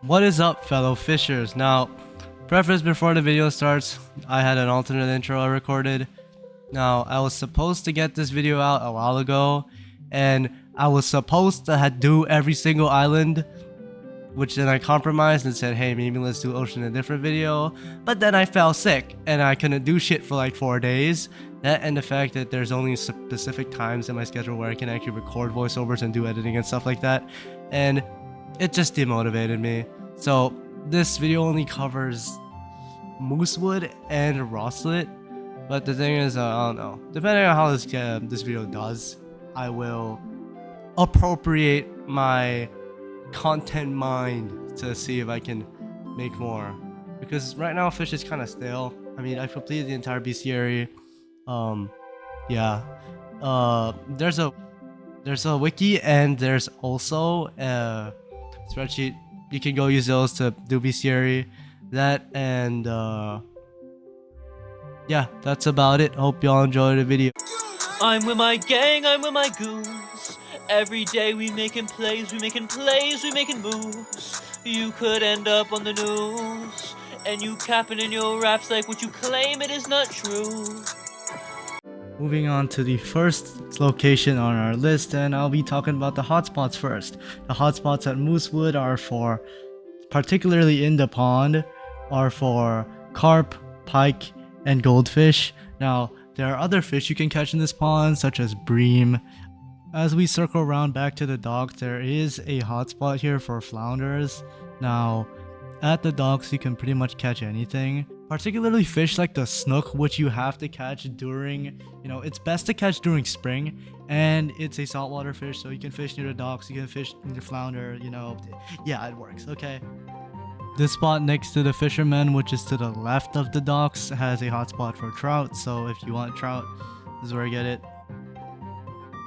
What is up, fellow fishers? Now, preface before the video starts, I had an alternate intro I recorded. Now, I was supposed to get this video out a while ago, and I was supposed to do every single island, which then I compromised and said, hey, maybe let's do ocean in a different video. But then I fell sick, and I couldn't do shit for like 4 days. That and the fact that there's only specific times in my schedule where I can actually record voiceovers and do editing and stuff like that. And it just demotivated me. So this video only covers Moosewood and Roslit, but the thing is, I don't know. Depending on how this video does, I will appropriate my content mind to see if I can make more. Because right now, Fisch is kind of stale. I mean, I've completed the entire beastiary. Yeah. There's a wiki and there's also a spreadsheet. You can go use those to do bestiary. That and yeah, that's about it. Hope y'all enjoy the video. I'm with my gang, I'm with my goons. Every day we making plays, we making moves. You could end up on the news, and you capping in your raps like what you claim it is not true. Moving on to the first location on our list, and I'll be talking about the hotspots first. The hotspots at Moosewood are for, particularly in the pond, are for carp, pike, and goldfish. Now, there are other fish you can catch in this pond, such as bream. As we circle around back to the docks, there is a hotspot here for flounders. Now, at the docks, you can pretty much catch anything, particularly fish like the snook, which you have to catch during, it's best to catch during spring, and it's a saltwater fish, so you can fish near the docks, you can fish near flounder, yeah, it works, okay? This spot next to the fisherman, which is to the left of the docks, has a hotspot for trout, so if you want trout, this is where you get it.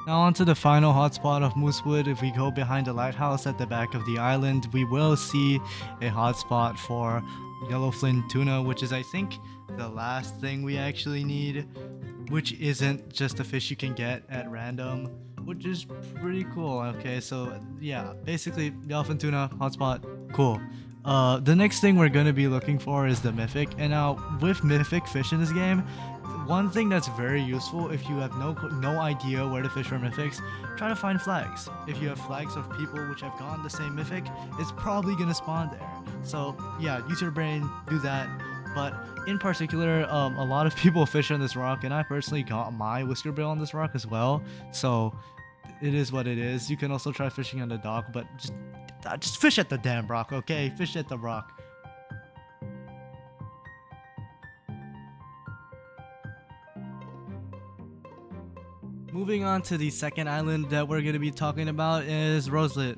Now on to the final hotspot of Moosewood. If we go behind the lighthouse at the back of the island, we will see a hotspot for yellowfin tuna, which is, I think, the last thing we actually need, which isn't just a fish you can get at random, which is pretty cool. Okay, so yeah, basically yellowfin tuna hotspot, cool. The next thing we're going to be looking for is the mythic, and now with mythic fish in this game, one thing that's very useful if you have no idea where to fish for mythics, try to find flags. If you have flags of people which have gotten the same mythic, it's probably gonna spawn there. So yeah, use your brain, do that. But in particular, a lot of people fish on this rock, and I personally got my whisker bill on this rock as well. So it is what it is. You can also try fishing on the dock, but just fish at the damn rock, okay? Fish at the rock. Moving on to the second island that we're going to be talking about is Roslit.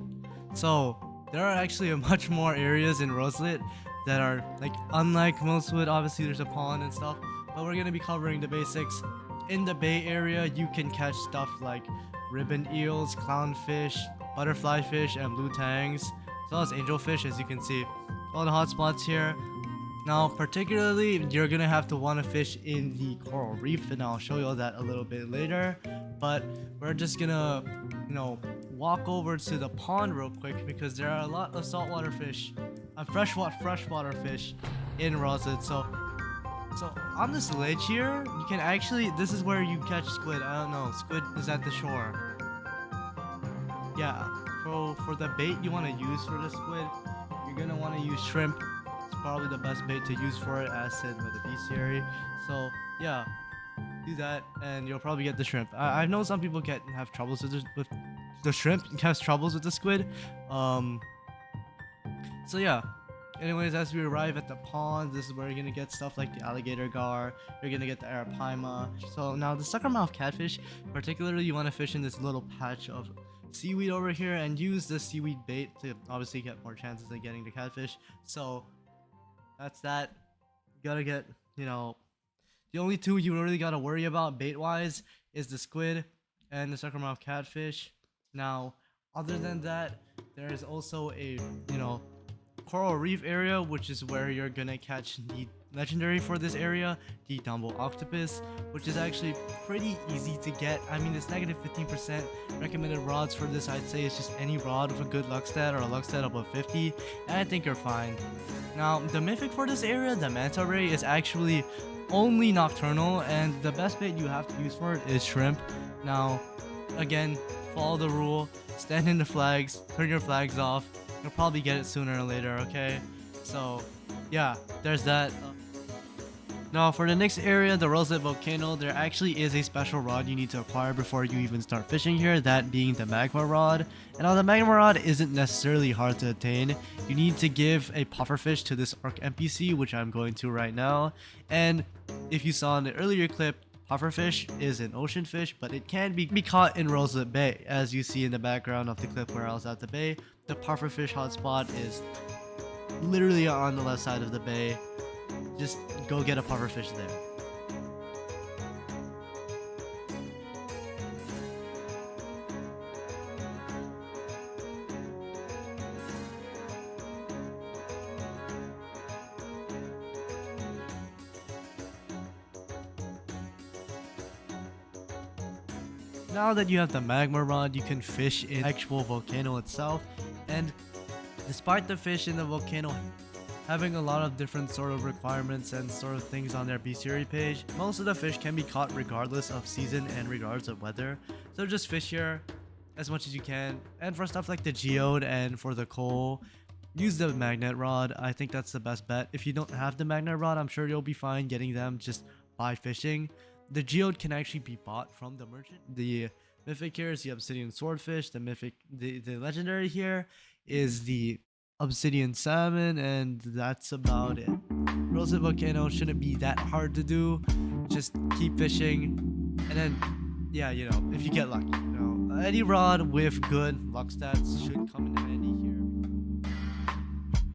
So there are actually much more areas in Roslit that are like, unlike Moosewood, obviously there's a pond and stuff, but we're going to be covering the basics. In the bay area, you can catch stuff like ribbon eels, clownfish, butterfly fish, and blue tangs, as well as angelfish, as you can see. All the hotspots here. Now, particularly, you're gonna have to want to fish in the coral reef, and I'll show you all that a little bit later. But we're just gonna, walk over to the pond real quick because there are a lot of saltwater fish, freshwater fish in Roslit. So on this ledge here, you can actually, this is where you catch squid. I don't know, squid is at the shore. Yeah, for the bait you want to use for the squid, you're gonna want to use shrimp. Probably the best bait to use for it, as said with the bestiary. So yeah, do that and you'll probably get the shrimp. I know some people have troubles with the shrimp, has troubles with the squid. So yeah, anyways, as we arrive at the pond, this is where you're gonna get stuff like the alligator gar, you're gonna get the arapaima. So now the suckermouth catfish, particularly you want to fish in this little patch of seaweed over here and use the seaweed bait to obviously get more chances of getting the catfish. So that's that. You gotta get, the only two you really gotta worry about bait wise is the squid and the suckermouth catfish. Now, other than that, there is also a, coral reef area, which is where you're gonna catch the legendary for this area, the Dumbo octopus, which is actually pretty easy to get. I mean, it's negative 15%. Recommended rods for this, I'd say, is just any rod with a good luck stat or a luck stat above 50, and I think you're fine. Now, the mythic for this area, the manta ray, is actually only nocturnal, and the best bait you have to use for it is shrimp. Now, again, follow the rule, stand in the flags, turn your flags off. You'll probably get it sooner or later, okay? So, yeah, there's that. Now, for the next area, the Roslit volcano, there actually is a special rod you need to acquire before you even start fishing here, that being the magma rod. And now the magma rod isn't necessarily hard to attain. You need to give a pufferfish to this Arc NPC, which I'm going to right now. And if you saw in the earlier clip, pufferfish is an ocean fish, but it can be caught in Roslit Bay. As you see in the background of the clip where I was at the bay, the pufferfish hotspot is literally on the left side of the bay. Just go get a pufferfish there. Now that you have the magma rod, you can fish in the actual volcano itself, and despite the fish in the volcano having a lot of different sort of requirements and sort of things on their beastiary page, most of the fish can be caught regardless of season and regardless of weather. So just fish here as much as you can, and for stuff like the geode and for the coal, use the magnet rod. I think that's the best bet. If you don't have the magnet rod, I'm sure you'll be fine getting them just by fishing. The geode can actually be bought from the merchant. The mythic here is the obsidian swordfish. The mythic, the legendary here is the obsidian salmon, and that's about it. Roslit volcano shouldn't be that hard to do. Just keep fishing, and then, yeah, you know, if you get lucky, you know, any rod with good luck stats should come in handy here.